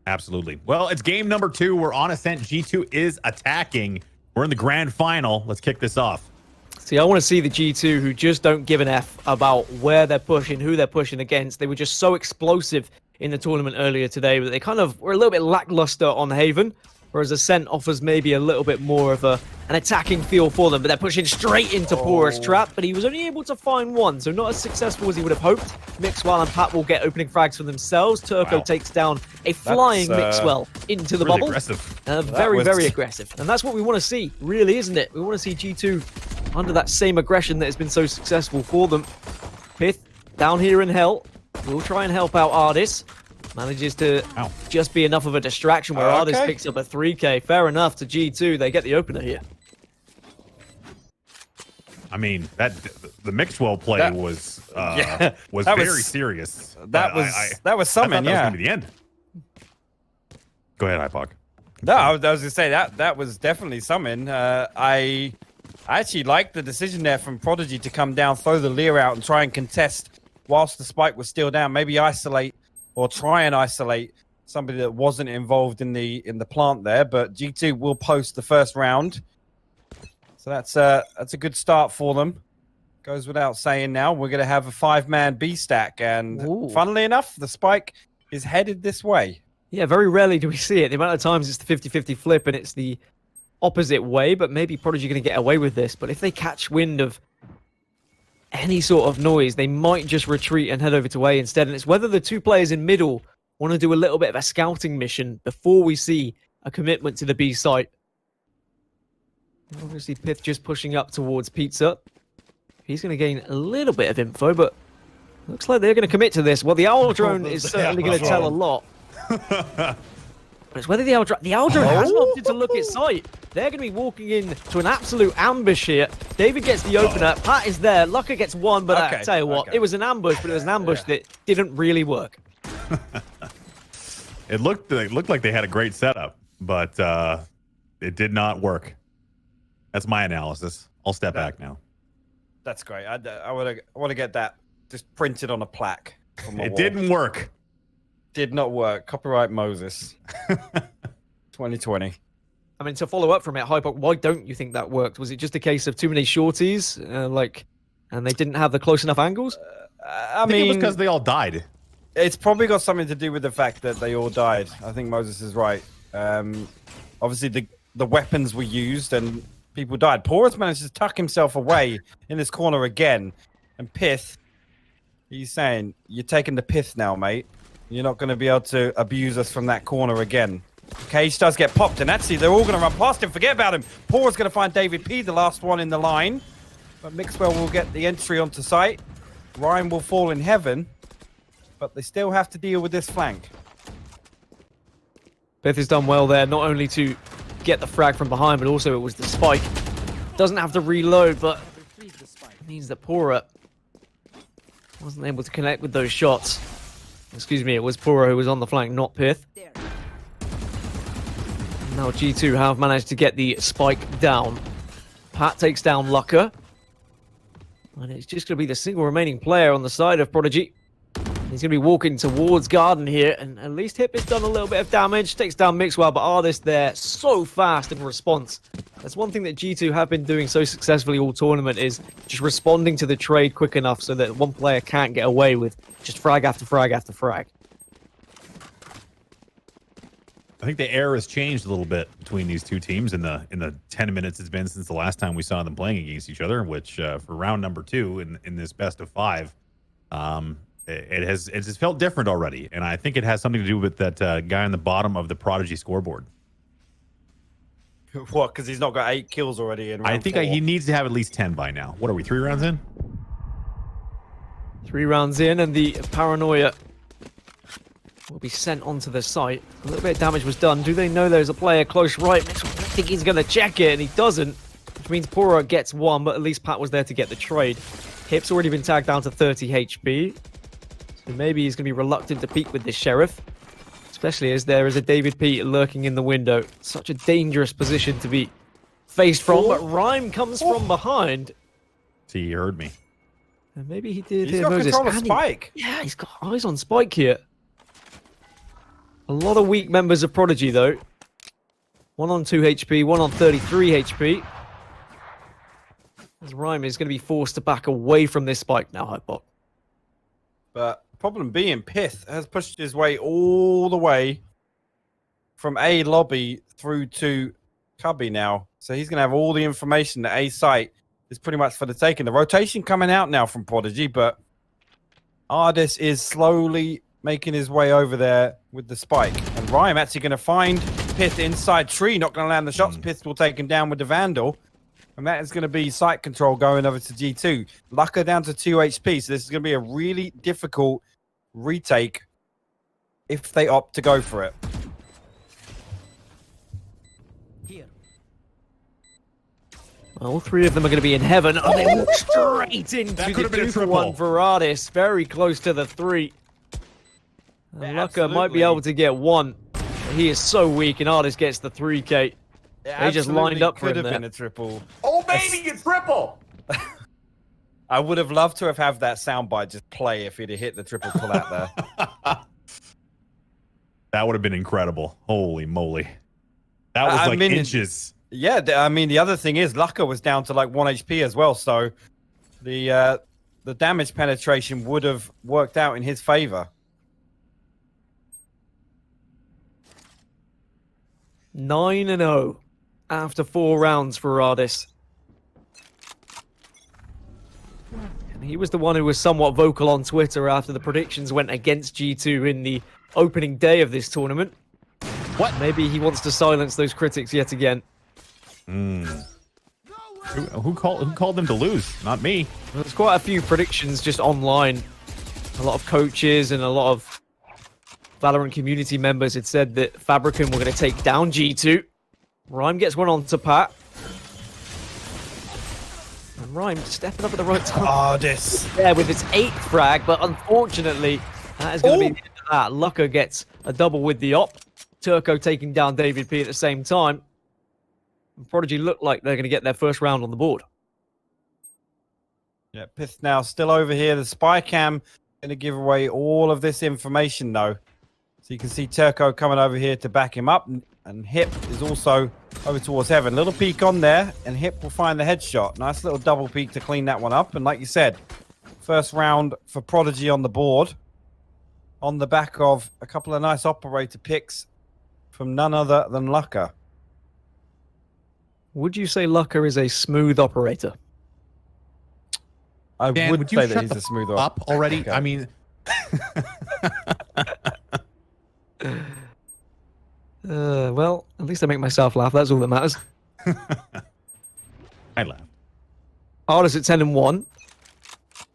Absolutely. Well, it's game number 2. We're on Ascent. G2 is attacking. We're in the grand final. Let's kick this off. See, I want to see the G2 who just don't give an F about where they're pushing, who they're pushing against. They were just so explosive in the tournament earlier today, but they kind of were a little bit lackluster on Haven, whereas Ascent offers maybe a little bit more of an attacking feel for them, but they're pushing straight into Pora's trap, but he was only able to find one, so not as successful as he would have hoped. Mixwell and Pat will get opening frags for themselves. Turco takes down a flying Mixwell into the really bubble. Aggressive. Very aggressive. And that's what we want to see, really, isn't it? We want to see G2 under that same aggression that has been so successful for them. Pith down here in hell. We'll try and help out Ardis. Manages to just be enough of a distraction where Ardis picks up a 3k. Fair enough to G2. They get the opener here. I mean, the Mixwell play was very serious. That was something. That was going to be the end. Go ahead, hypoc. No, I was going to say that was definitely something. I actually liked the decision there from Prodigy to come down, throw the Lear out, and try and contest whilst the spike was still down. Maybe isolate or try and isolate somebody that wasn't involved in the plant there. But G2 will post the first round, so that's a good start for them. Goes without saying. Now we're going to have a 5-man B stack, and funnily enough, the spike is headed this way. Yeah, very rarely do we see it. The amount of times it's the 50-50 flip, and it's the opposite way, but maybe Prodigy going to get away with this. But if they catch wind of any sort of noise, they might just retreat and head over to A instead. And it's whether the two players in middle want to do a little bit of a scouting mission before we see a commitment to the B site. Obviously, Pith just pushing up towards Pizza. He's going to gain a little bit of info, but looks like they're going to commit to this. Well, the Owl Drone is certainly going to tell a lot. But it's whether the Owl Drone hasn't opted to look at sight. They're going to be walking in to an absolute ambush here. David gets the opener. Pat is there. Lucka gets one, but I tell you what, it was an ambush, but it was an ambush that didn't really work. It looked like they had a great setup, but it did not work. That's my analysis. I'll step back now. That's great. I want to get that just printed on a plaque. It didn't work. Did not work. Copyright Moses. 2020. I mean, to follow up from it, hypoc, why don't you think that worked? Was it just a case of too many shorties, and they didn't have the close enough angles? I mean, it was because they all died. It's probably got something to do with the fact that they all died. I think Moses is right. Obviously, the weapons were used and people died. Pora's managed to tuck himself away in this corner again. And Pith, he's saying, you're taking the Pith now, mate. You're not going to be able to abuse us from that corner again. Cage does get popped, and actually they're all going to run past him. Forget about him. Pora's going to find David P, the last one in the line. But Mixwell will get the entry onto site. Ryan will fall in heaven. But they still have to deal with this flank. Pith has done well there, not only to get the frag from behind, but also it was the spike. Doesn't have to reload, but it means that Pora wasn't able to connect with those shots. Excuse me, it was Pora who was on the flank, not Pith. Now G2 have managed to get the spike down. Pat takes down Lucka. And it's just going to be the single remaining player on the side of Prodigy. He's going to be walking towards Garden here, and at least Hip has done a little bit of damage. Takes down Mixwell, but Ardis there so fast in response. That's one thing that G2 have been doing so successfully all tournament, is just responding to the trade quick enough so that one player can't get away with just frag after frag after frag. I think the air has changed a little bit between these two teams in the 10 minutes it's been since the last time we saw them playing against each other, which for round number 2 in this best of 5, it's just felt different already, and I think it has something to do with that guy on the bottom of the Prodigy scoreboard. What? Because he's not got 8 kills already in round 4. He needs to have at least 10 by now. What are we, 3 rounds in? 3 rounds in, and the paranoia will be sent onto the site. A little bit of damage was done. Do they know there's a player close right? I think he's going to check it, and he doesn't, which means Pora gets 1, but at least Pat was there to get the trade. Hip's already been tagged down to 30 HP. So maybe he's going to be reluctant to peek with this Sheriff, especially as there is a David P lurking in the window. Such a dangerous position to be faced from, but Rhyme comes from behind. See, he heard me. And maybe he did he's hear got Moses. control of Spike. Yeah, he's got eyes on Spike here. A lot of weak members of Prodigy, though. One on 2 HP, one on 33 HP. As Rhyme is going to be forced to back away from this spike now, hypoc. But problem being, Pith has pushed his way all the way from A lobby through to Cubby now. So he's going to have all the information. The A site is pretty much for the taking. The rotation coming out now from Prodigy, but Ardis is slowly making his way over there with the spike. And Rhyme actually going to find Pith inside tree, not going to land the shots. Pith will take him down with the Vandal. And that is going to be site control going over to G2. Lucka down to 2 HP, so this is going to be a really difficult retake if they opt to go for it. Well, all three of them are going to be in heaven, and they walk straight into the 2-for-1 for Ardis, very close to the 3. And Lucka might be able to get 1. He is so weak, and Ardis gets the 3K. They just lined up for him could have there. been a triple. Oh, baby, it's triple! I would have loved to have had that soundbite just play if he'd have hit the triple pull out there. That would have been incredible. Holy moly. That was like inches. Yeah, I mean, the other thing is Lucka was down to like 1 HP as well, so the damage penetration would have worked out in his favor. 9-0 after 4 rounds for Ardis. And he was the one who was somewhat vocal on Twitter after the predictions went against G2 in the opening day of this tournament. What? Maybe he wants to silence those critics yet again. Who called them to lose? Not me. There's quite a few predictions just online. A lot of coaches and a lot of Valorant community members had said that Fabricant were going to take down G2. Rhyme gets one on to Pat. And Rhyme stepping up at the right time. Ardis. Yeah, with its 8th frag, but unfortunately, that is going to be the end of that. Lucka gets a double with the op. Turco taking down David P at the same time. And Prodigy look like they're going to get their first round on the board. Yeah, Pith now still over here. The spy cam going to give away all of this information, though. So you can see Turco coming over here to back him up. And Hip is also over towards heaven. Little peek on there, and Hip will find the headshot. Nice little double peek to clean that one up. And like you said, first round for Prodigy on the board. On the back of a couple of nice operator picks from none other than Lucka. Would you say Lucka is a smooth operator? I Dan, would you say that shut he's the a smooth up already. Okay. I mean, Well, at least I make myself laugh. That's all that matters. I laughed. Ardis at 10-1.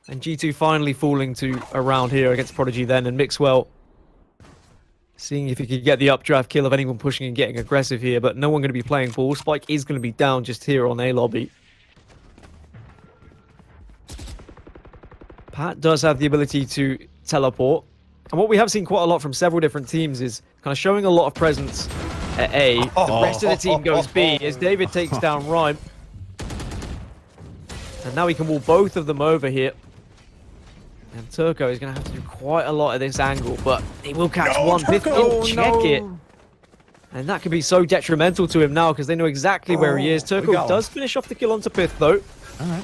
And G2 finally falling to a round here against Prodigy then. And Mixwell seeing if he could get the updraft kill of anyone pushing and getting aggressive here. But no one going to be playing ball. Spike is going to be down just here on A lobby. Pat does have the ability to teleport. And what we have seen quite a lot from several different teams is kind of showing a lot of presence at A. The rest of the team goes B as David takes down Rhyme. And now he can wall both of them over here. And Turco is going to have to do quite a lot of this angle, but he will catch one. Biff will check it. And that could be so detrimental to him now because they know exactly where he is. Turco does finish off the kill onto Pith, though. All right.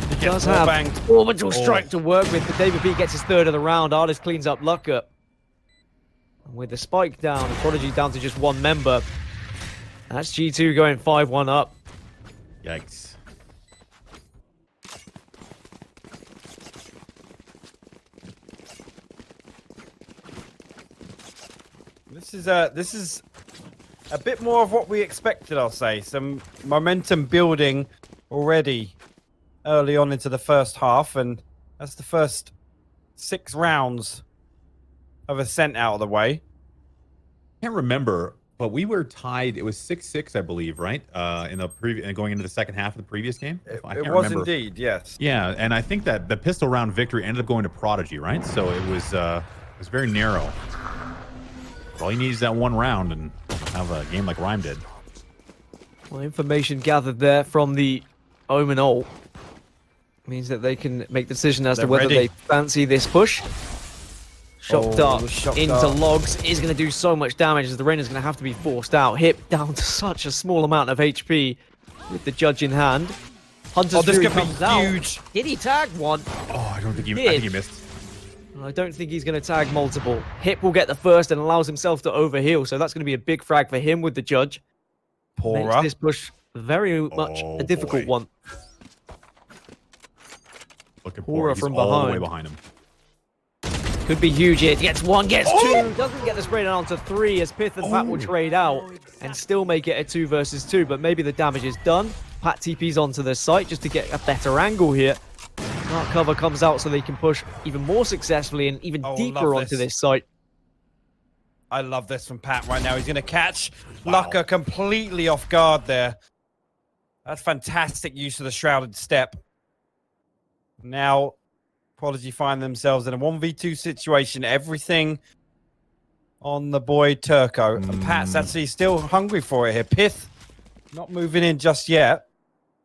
He does have orbital strike to work with, but David B gets his 3rd of the round. Ardis cleans up Lucka. And with the spike down, and Prodigy down to just 1 member. That's G2 going 5-1 up. Yikes. This is a bit more of what we expected, I'll say. Some momentum building already early on into the first half, and that's the first 6 rounds of Ascent out of the way. Can't remember, but we were tied. It was 6-6, I believe, right? In the going into the second half of the previous game. It can't was remember. indeed, yes. Yeah, and I think that the pistol round victory ended up going to Prodigy, right? So it was very narrow. All he needs is that 1 round and have a game like Rhyme did. Well, information gathered there from the Omen ult means that they can make the decision as to whether they fancy this push. Shock Oh, dart shock into dart. logs is going to do so much damage as the Reyna's going to have to be forced out. Hip down to such a small amount of HP with the judge in hand. Hunter's this Fury could be comes out. huge. Did he tag one? Oh, I don't think he. I Did. think he missed. I don't think he's going to tag multiple. Hip will get the first and allows himself to overheal, so that's going to be a big frag for him with the judge. Makes Pora. this push very much Oh, a difficult boy. one. Looking Pora for. He's from all the way behind. behind him. Could be huge here. Gets one, gets two. Doesn't get the spray down to three as Pith and Pat will trade out and still make it a 2 versus 2. But maybe the damage is done. Pat TP's onto the site just to get a better angle here. Dark cover comes out so they can push even more successfully and even Oh, deeper love onto this. this site. I love this from Pat right now. He's going to catch Wow. Lucker completely off guard there. That's fantastic use of the shrouded step. Now, Prodigy find themselves in a 1v2 situation. Everything on the boy Turco. And Pat's actually still hungry for it here. Pith not moving in just yet.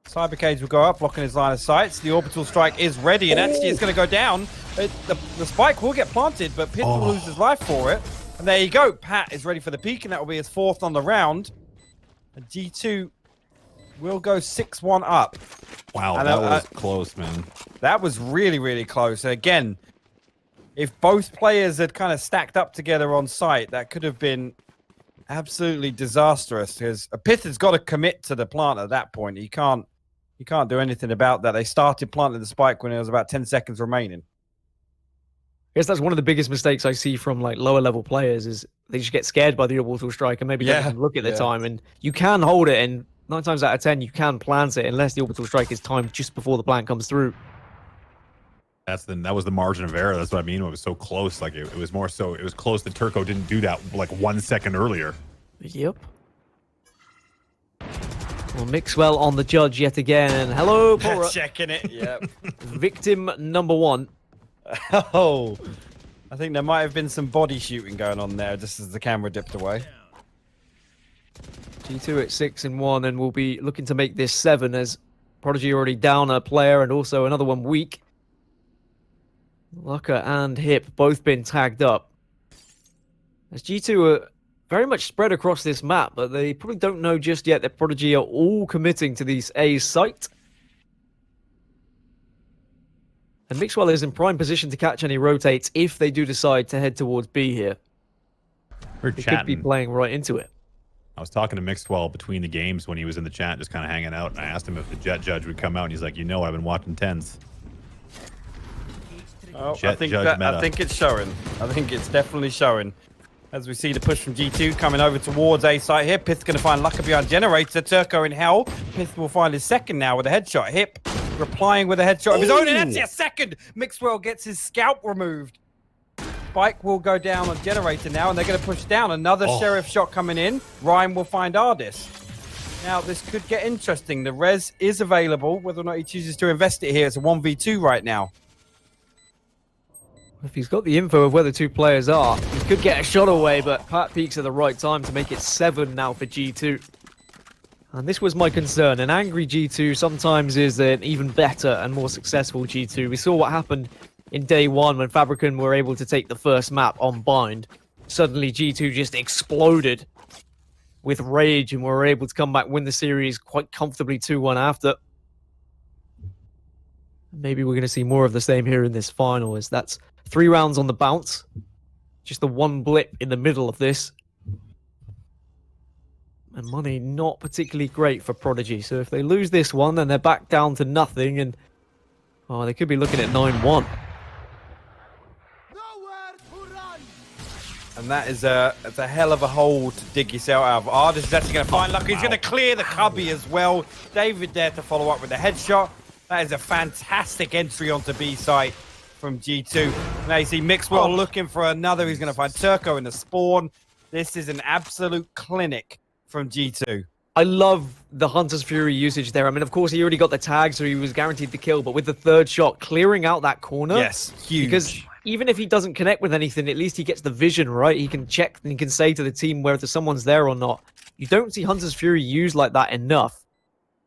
Cybercades will go up, blocking his line of sight. The orbital strike is ready, and actually it's going to go down. The spike will get planted, but Pith will lose his life for it. And there you go. Pat is ready for the peak, and that will be his 4th on the round. And G2 will go 6-1 up. Wow, And, that was close, man. That was really, really close. Again, if both players had kind of stacked up together on site, that could have been absolutely disastrous. Because Pith has got to commit to the plant at that point. He can't do anything about that. They started planting the spike when there was about 10 seconds remaining. I guess that's one of the biggest mistakes I see from like lower level players is they just get scared by the orbital strike and maybe don't even look at the time. And you can hold it, and 9 times out of 10 you can plant it unless the orbital strike is timed just before the plant comes through. That was the margin of error. That's what I mean. It was so close. Like it was more so. It was close that Turco didn't do that like 1 second earlier. Yep. Well, Mixwell on the judge yet again. And hello, Pora. Checking it. Yep. Victim number 1. Oh, I think there might have been some body shooting going on there just as the camera dipped away. G2 at 6-1, and we'll be looking to make this 7 as Prodigy already down a player and also another one weak. Lucker and Hip both been tagged up. As G2 are very much spread across this map, but they probably don't know just yet that Prodigy are all committing to these A site. And Mixwell is in prime position to catch any rotates if they do decide to head towards B here. We're They could be chatting. playing right into it. I was talking to Mixwell between the games when he was in the chat, just kind of hanging out. And I asked him if the Jet Judge would come out, and he's like, I've been watching tens. Oh, Jet I think Judge meta. I think it's showing. I think it's definitely showing. As we see the push from G2 coming over towards A site here. Pith's going to find Lucker behind Generator. Turco in hell. Pith will find his second now with a headshot. Hip replying with a headshot of his own. And that's a second. Mixwell gets his scalp removed. Spike will go down on Generator now, and they're going to push down. Another Sheriff shot coming in. Ryan will find Ardis. Now, this could get interesting. The res is available. Whether or not he chooses to invest it here, it's a 1v2 right now. If he's got the info of where the 2 players are, he could get a shot away, but Pat peaks at the right time to make it 7 now for G2. And this was my concern. An angry G2 sometimes is an even better and more successful G2. We saw what happened in day 1 when Fabricant were able to take the first map on Bind. Suddenly G2 just exploded with rage and were able to come back, win the series quite comfortably 2-1 after. Maybe we're going to see more of the same here in this final, as that's 3 rounds on the bounce. Just the one blip in the middle of this. And money not particularly great for Prodigy. So if they lose this one, then they're back down to nothing. And they could be looking at 9-1. And that is it's a hell of a hole to dig yourself out of. Ardis is actually going to find Lucker. He's going to clear the cubby as well. David there to follow up with a headshot. That is a fantastic entry onto B site from G2. Now you see Mixwell looking for another. He's going to find Turco in the spawn. This is an absolute clinic from G2. I love the Hunter's Fury usage there. I mean, of course, he already got the tag, so he was guaranteed the kill. But with the 3rd shot, clearing out that corner. Yes, huge. Because even if he doesn't connect with anything, at least he gets the vision, right? He can check and he can say to the team whether someone's there or not. You don't see Hunter's Fury used like that enough.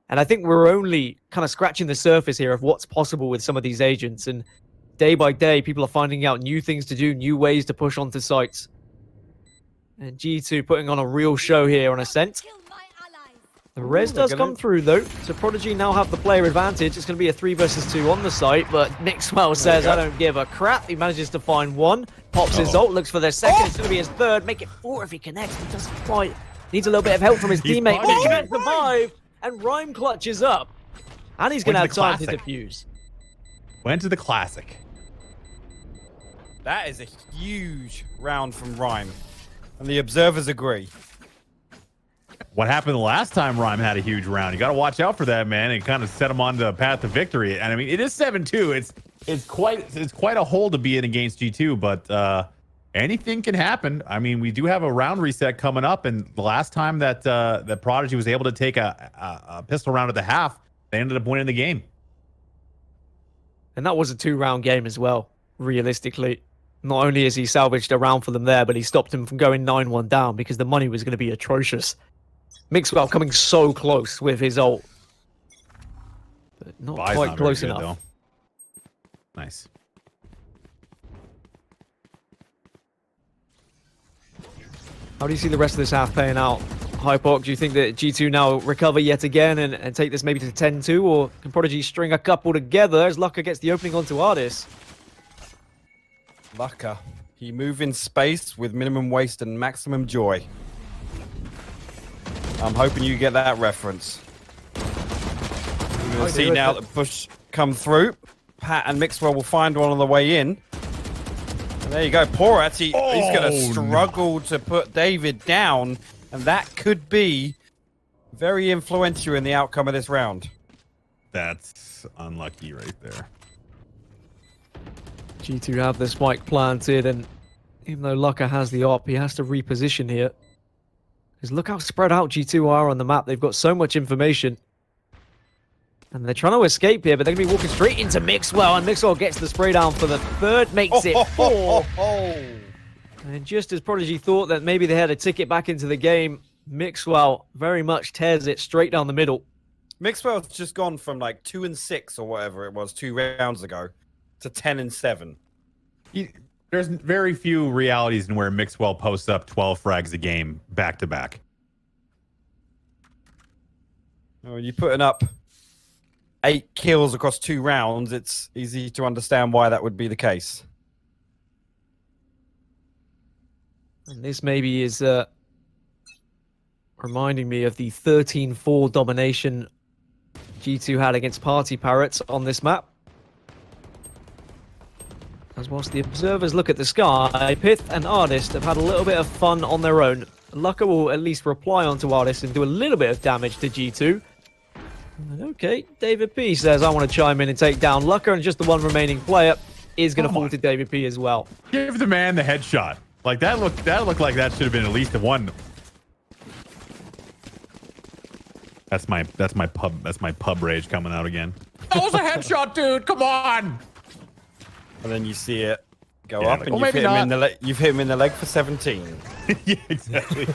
And I think we're only kind of scratching the surface here of what's possible with some of these agents. And day by day, people are finding out new things to do, new ways to push onto sites. And G2 putting on a real show here on Ascent. The res does come through though, so Prodigy now have the player advantage. It's going to be a 3 versus 2 on the site, but Mixwell says, I don't give a crap. He manages to find one, pops his ult, looks for their second. It's going to be his third, make it 4 if he connects. He doesn't quite, needs a little bit of help from his teammate, but he can't survive. And Rhyme clutches up, and he's going to have time to defuse. Went to the classic. That is a huge round from Rhyme, and the observers agree. What happened the last time Rhyme had a huge round? You got to watch out for that, man. It kind of set him on the path to victory. And I mean, it is 7-2. It's quite a hole to be in against G2, but anything can happen. I mean, we do have a round reset coming up, and the last time that that Prodigy was able to take a pistol round at the half, they ended up winning the game. And that was a 2-round game as well, realistically. Not only has he salvaged a round for them there, but he stopped him from going 9-1 down because the money was going to be atrocious. Mixwell coming so close with his ult. But not quite close enough. Though. Nice. How do you see the rest of this half playing out? hypoc, do you think that G2 now recover yet again and take this maybe to 10-2? Or can Prodigy string a couple together as Lucka gets the opening onto Artis? Lucka. He move in space with minimum waste and maximum joy. I'm hoping you get that reference. You're going to see now that push come through. Pat and Mixwell will find one on the way in. And there you go. Porat, he's going to struggle to put David down. And that could be very influential in the outcome of this round. That's unlucky right there. G2 have the spike planted, and even though Lucka has the op, he has to reposition here. Because look how spread out G2 are on the map. They've got so much information. And they're trying to escape here, but they're going to be walking straight into Mixwell, and Mixwell gets the spray down for the third, makes it 4. And just as Prodigy thought that maybe they had a ticket back into the game, Mixwell very much tears it straight down the middle. Mixwell's just gone from like 2-6 or whatever it was 2 rounds ago to 10-7. There's very few realities in where Mixwell posts up 12 frags a game back to back. When you're putting up 8 kills across 2 rounds, it's easy to understand why that would be the case. And this maybe is reminding me of the 13-4 domination G2 had against Party Parrots on this map. As whilst the observers look at the sky, Pith and Artist have had a little bit of fun on their own. Lucka will at least reply onto Artist and do a little bit of damage to G2. And okay, David P says, I want to chime in and take down Lucka, and just the one remaining player is going to fall to David P as well. Give the man the headshot. Like that looked like that should have been at least a 1. That's my pub rage coming out again. That was a headshot, dude. Come on. And then you see it go up, like, and you've hit him in the leg for 17. Yeah, exactly.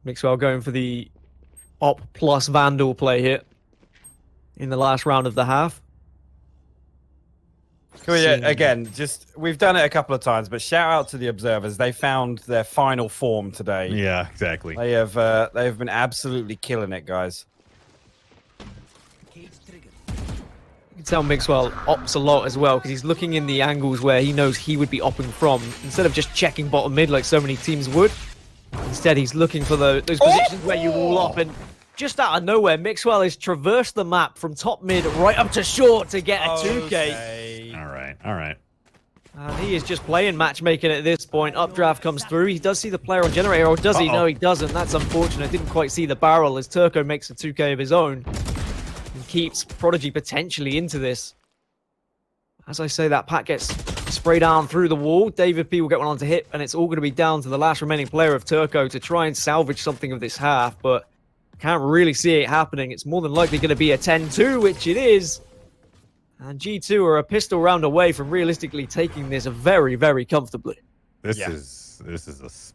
Mixwell going for the op plus Vandal play here in the last round of the half. Cool, yeah, again, we've done it a couple of times, but shout out to the observers. They found their final form today. Yeah, exactly. They have been absolutely killing it, guys. You can tell Mixwell ops a lot as well, because he's looking in the angles where he knows he would be opping from, instead of just checking bottom mid like so many teams would. Instead, he's looking for those positions where you wall up, and just out of nowhere, Mixwell has traversed the map from top mid right up to short to get a 2K. Okay. All right. And he is just playing matchmaking at this point. Updraft comes through. He does see the player on generator, or does he? No, he doesn't. That's unfortunate. Didn't quite see the barrel as Turco makes a 2K of his own and keeps Prodigy potentially into this. As I say, that Pat gets sprayed down through the wall. David P will get one on to hit, and it's all going to be down to the last remaining player of Turco to try and salvage something of this half, but can't really see it happening. It's more than likely going to be a 10-2, which it is. And G2 are a pistol round away from realistically taking this very, very comfortably. This is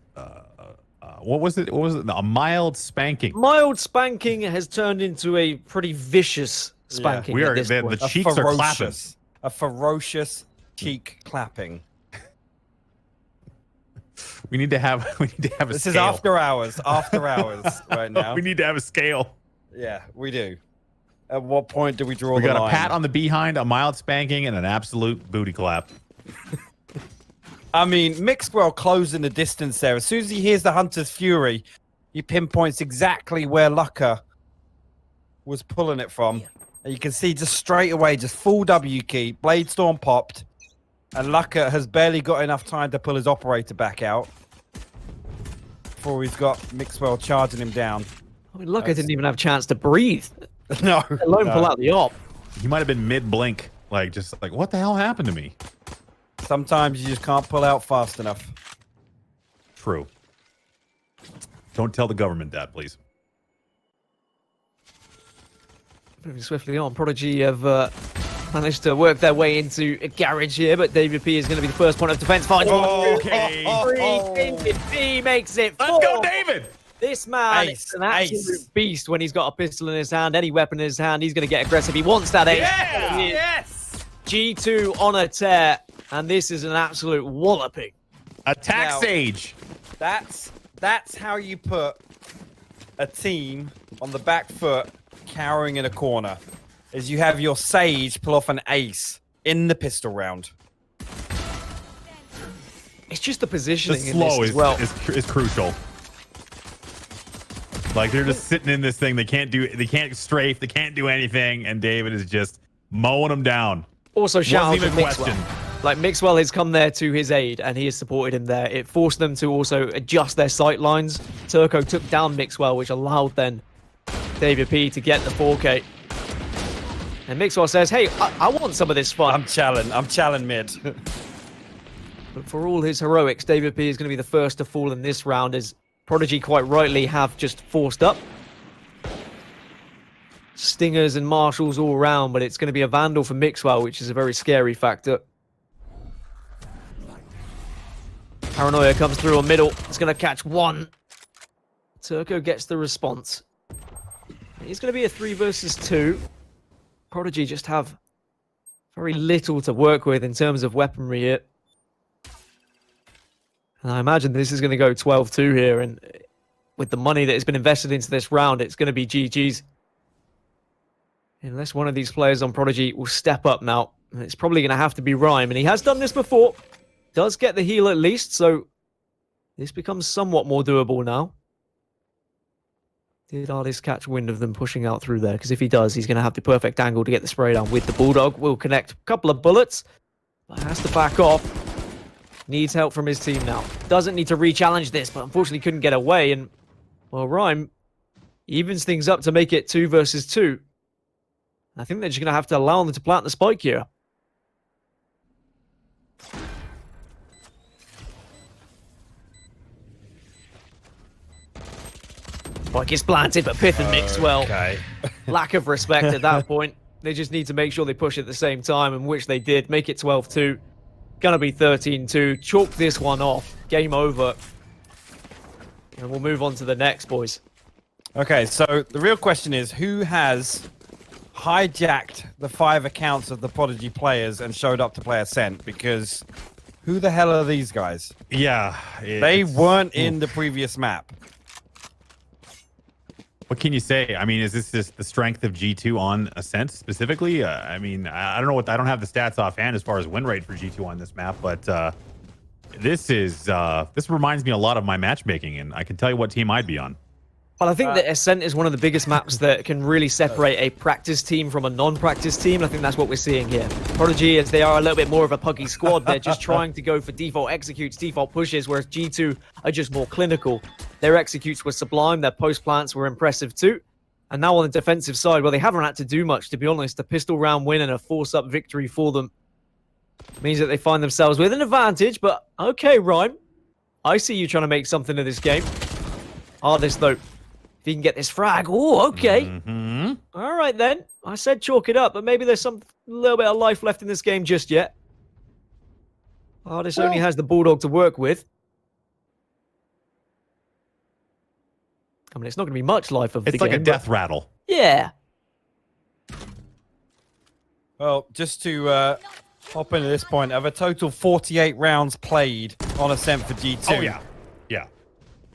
what was it? What was it? A mild spanking. Mild spanking has turned into a pretty vicious spanking. We are at this point. the cheeks are clapping. a ferocious cheek clapping. We need to have a This scale. is after hours right now. We need to have a scale. Yeah, we do. At what point do we draw We the got line? a pat on the behind, a mild spanking, and an absolute booty clap. I mean, Mixwell closing the distance there. As soon as he hears the Hunter's Fury, he pinpoints exactly where Lucka was pulling it from. And you can see just straight away, just full W key, Blade Storm popped, and Lucka has barely got enough time to pull his operator back out before he's got Mixwell charging him down. I mean, Lucka didn't even have a chance to breathe, No. let alone pull out the op. He might have been mid-blink, like what the hell happened to me? Sometimes you just can't pull out fast enough. True. Don't tell the government that, please. Moving swiftly on, Prodigy have managed to work their way into a garage here, but David P is going to be the first point of defense. Finds Okay. David P makes it 4. Let's go, David! This man Ace, is an absolute ace. beast when he's got a pistol in his hand, any weapon in his hand. He's going to get aggressive. He wants that ace. Yeah! Yes! G2 on a tear, and this is an absolute walloping. Attack Now- Sage. That's how you put a team on the back foot cowering in a corner. Is you have your Sage pull off an ace in the pistol round. It's just the The positioning in slow this as well. is crucial. Like they're just sitting in this thing. They can't strafe. They can't do anything. And David is just mowing them down. Also, shout out Wasn't to even a Mixwell. question. Like, Mixwell has come there to his aid, and he has supported him there. It forced them to also adjust their sight lines. Turco took down Mixwell, which allowed then David P to get the 4K. And Mixwell says, hey, I want some of this fun. I'm challenging mid. But for all his heroics, David P is going to be the first to fall in this round, as Prodigy quite rightly have just forced up. Stingers and marshals all around, but it's going to be a vandal for Mixwell, which is a very scary factor. Paranoia comes through on middle. It's going to catch one. Turco gets the response. It's going to be a 3 versus 2. Prodigy just have very little to work with in terms of weaponry here. And I imagine this is going to go 12-2 here. And with the money that has been invested into this round, it's going to be GG's. Unless one of these players on Prodigy will step up now. And it's probably going to have to be Rhyme. And he has done this before. Does get the heal at least. So this becomes somewhat more doable now. Did Artist catch wind of them pushing out through there? Because if he does, he's going to have the perfect angle to get the spray down with the Bulldog. Will connect a couple of bullets. But has to back off. Needs help from his team now. Doesn't need to re-challenge this, but unfortunately couldn't get away. And, well, Rhyme evens things up to make it 2 versus 2. I think they're just going to have to allow them to plant the spike here. Spike is planted, but Pith and Mixwell. Okay. Lack of respect at that point. They just need to make sure they push at the same time, and which they did. Make it 12-2. Gonna be 13-2. Chalk this one off. Game over. And we'll move on to the next, boys. Okay, so the real question is, who has hijacked the 5 accounts of the Prodigy players and showed up to play Ascent? Because who the hell are these guys? Yeah. They weren't in the previous map. What can you say? I mean, is this just the strength of G2 on Ascent specifically? I mean, I don't know I don't have the stats offhand as far as win rate for G2 on this map, but this reminds me a lot of my matchmaking, and I can tell you what team I'd be on. Well, I think that Ascent is one of the biggest maps that can really separate a practice team from a non-practice team. I think that's what we're seeing here. Prodigy, as they are a little bit more of a puggy squad, they're just trying to go for default executes, default pushes, whereas G2 are just more clinical. Their executes were sublime, their post plants were impressive too. And now on the defensive side, well, they haven't had to do much, to be honest. A pistol round win and a force-up victory for them means that they find themselves with an advantage, but okay, Rhyme. I see you trying to make something of this game. Artist, though. If he can get this frag. Oh, okay. Mm-hmm. All right, then. I said chalk it up, but maybe there's some little bit of life left in this game just yet. Artist only has the Bulldog to work with. I mean, it's not going to be much life of the It's game. like a death rattle. Yeah. Well, just to hop into this point, of a total 48 rounds played on Ascent for G2. Oh, yeah. Yeah.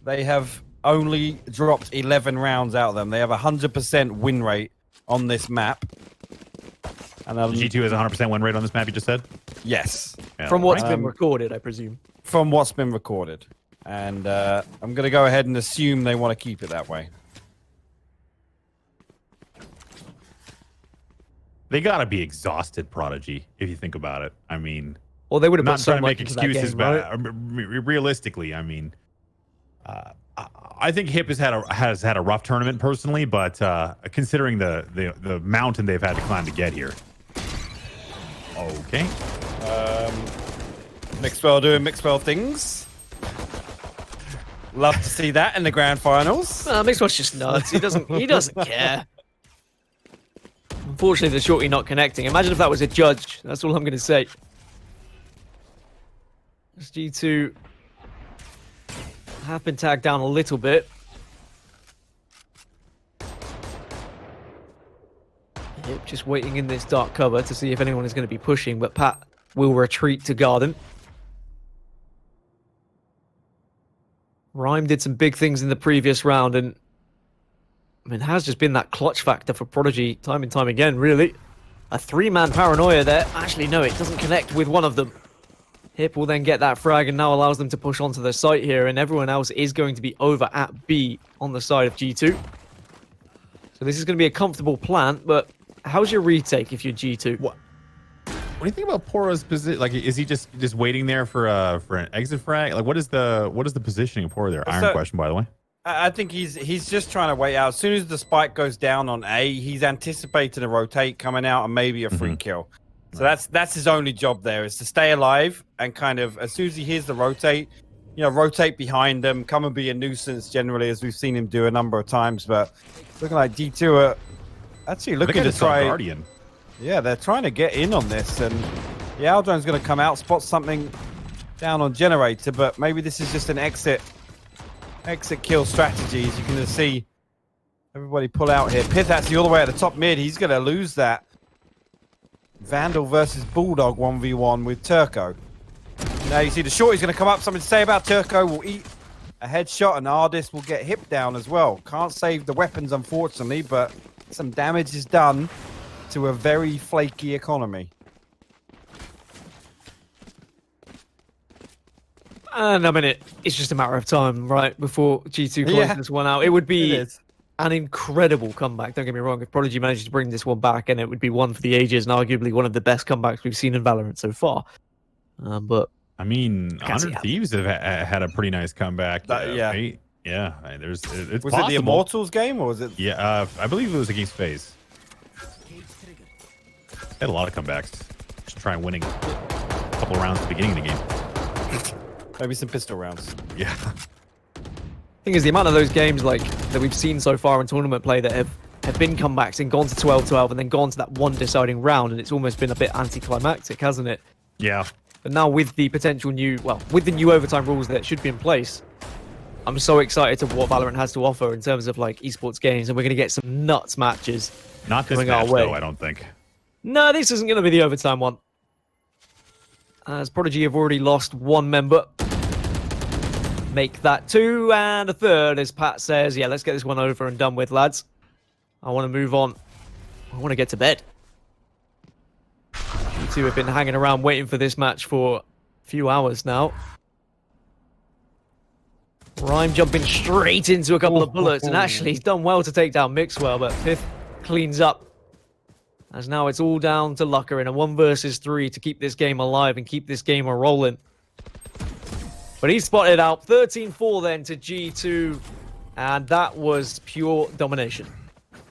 They have only dropped 11 rounds out of them. They have a 100% win rate on this map. And G2 has a 100% win rate on this map, you just said? yes, Yeah, From what's right? been recorded, I presume. from what's been recorded. And I'm going to go ahead and assume they want to keep it that way. They got to be exhausted, Prodigy, if you think about it. I mean, Well, they would have not put so trying to much make into that excuses, game, but right? realistically, I mean, I think Hip has had a rough tournament personally, but considering the mountain they've had to climb to get here. Okay. Mixwell doing Mixwell things. Love to see that in the grand finals. Mixwell's just nuts. He doesn't care. Unfortunately, the shorty not connecting. Imagine if that was a judge. That's all I'm going to say. G2 have been tagged down a little bit. Yep, just waiting in this dark cover to see if anyone is going to be pushing, but Pat will retreat to Garden. Rhyme did some big things in the previous round, and I mean, it has just been that clutch factor for Prodigy time and time again, really. A three-man paranoia there. Actually, no, it doesn't connect with one of them. Hip will then get that frag and now allows them to push onto the site here, and everyone else is going to be over at B on the side of G2. So this is going to be a comfortable plant, but how's your retake if you're G2? What do you think about Pora's position? Like, is he just waiting there for an exit frag? Like, what is the positioning of Pora there? Iron question, by the way. I think he's just trying to wait out. As soon as the spike goes down on A, he's anticipating a rotate coming out and maybe a free kill. So that's his only job there, is to stay alive and kind of, as soon as he hears the rotate, rotate behind them, come and be a nuisance generally, as we've seen him do a number of times. But it's looking like D2 are actually looking to try. Guardian. Yeah, they're trying to get in on this, and the Aldron's going to come out, spot something down on generator, but maybe this is just an exit kill strategy. As you can just see everybody pull out here. Pith actually all the way at the top mid. He's going to lose that. Vandal versus Bulldog 1v1 with Turco. Now you see the shorty's going to come up. Something to say about Turco. Will eat a headshot, and Ardis will get hip down as well. Can't save the weapons, unfortunately, but some damage is done to a very flaky economy. And I mean, it's just a matter of time, right, before G2 closes this one out. It would be an incredible comeback. Don't get me wrong. If Prodigy manages to bring this one back, and it would be one for the ages, and arguably one of the best comebacks we've seen in Valorant so far. But I mean, 100 Thieves have had a pretty nice comeback. Right? Yeah. It's was possible. it the Immortals game, or was it? Yeah, I believe it was against FaZe. Had a lot of comebacks. Just try winning a couple of rounds at the beginning of the game. Maybe some pistol rounds. Yeah. Thing is, the amount of those games like that we've seen so far in tournament play that have been comebacks and gone to 12-12 and then gone to that one deciding round, and it's almost been a bit anticlimactic, hasn't it? Yeah. But now with the potential with the new overtime rules that should be in place, I'm so excited to what Valorant has to offer in terms of like esports games, and we're going to get some nuts matches. Not this coming match, our way. though, I don't think. No, this isn't going to be the overtime one. As Prodigy have already lost one member. Make that two and a third, as Pat says. Yeah, let's get this one over and done with, lads. I want to move on. I want to get to bed. You two have been hanging around waiting for this match for a few hours now. Rhyme jumping straight into a couple of bullets, and actually he's done well to take down Mixwell, but Fifth cleans up. As now it's all down to Lucker in a 1 versus 3 to keep this game alive and keep this game a-rolling. But he's spotted out 13-4 then to G2, and that was pure domination.